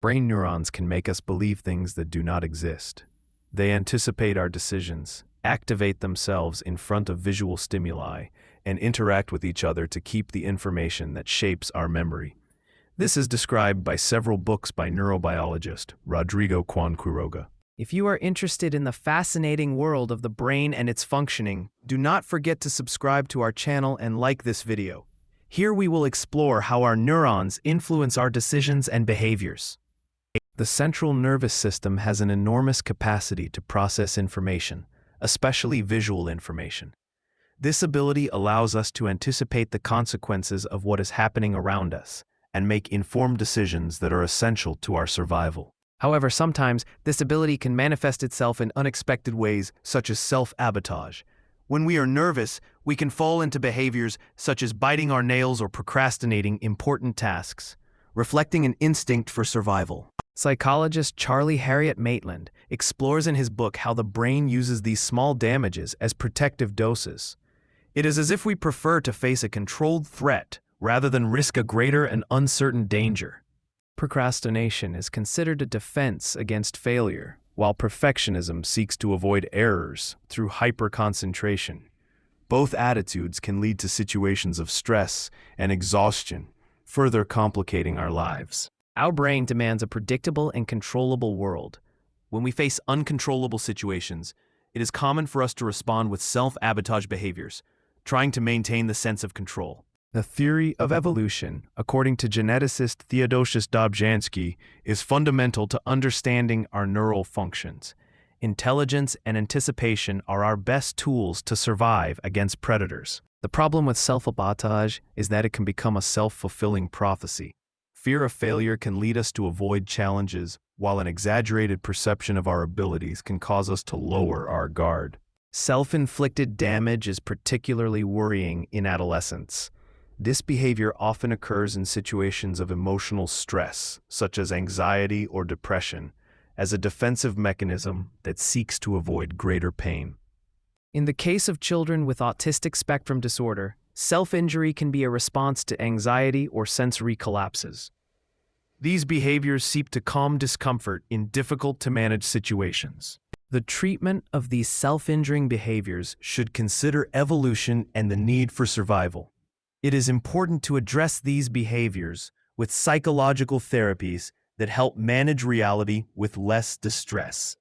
Brain neurons can make us believe things that do not exist. They anticipate our decisions, activate themselves in front of visual stimuli, and interact with each other to keep the information that shapes our memory. This is described by several books by neurobiologist Rodrigo Juan Quiroga. If you are interested in the fascinating world of the brain and its functioning, do not forget to subscribe to our channel and like this video. Here we will explore how our neurons influence our decisions and behaviors. The central nervous system has an enormous capacity to process information, especially visual information. This ability allows us to anticipate the consequences of what is happening around us and make informed decisions that are essential to our survival. However, sometimes this ability can manifest itself in unexpected ways, such as self-sabotage. When we are nervous, we can fall into behaviors such as biting our nails or procrastinating important tasks, reflecting an instinct for survival. Psychologist Heriot-Maitland explores in his book how the brain uses these small damages as protective doses. It is as if we prefer to face a controlled threat rather than risk a greater and uncertain danger. Procrastination is considered a defense against failure, while perfectionism seeks to avoid errors through hyperconcentration. Both attitudes can lead to situations of stress and exhaustion, further complicating our lives. Our brain demands a predictable and controllable world. When we face uncontrollable situations, it is common for us to respond with self-sabotage behaviors, trying to maintain the sense of control. The theory of evolution, according to geneticist Theodosius Dobzhansky, is fundamental to understanding our neural functions. Intelligence and anticipation are our best tools to survive against predators. The problem with self-sabotage is that it can become a self-fulfilling prophecy. Fear of failure can lead us to avoid challenges, while an exaggerated perception of our abilities can cause us to lower our guard. Self-inflicted damage is particularly worrying in adolescence. This behavior often occurs in situations of emotional stress, such as anxiety or depression, as a defensive mechanism that seeks to avoid greater pain. In the case of children with autistic spectrum disorder, self-injury can be a response to anxiety or sensory collapses. These behaviors seek to calm discomfort in difficult-to-manage situations. The treatment of these self-injuring behaviors should consider evolution and the need for survival. It is important to address these behaviors with psychological therapies that help manage reality with less distress.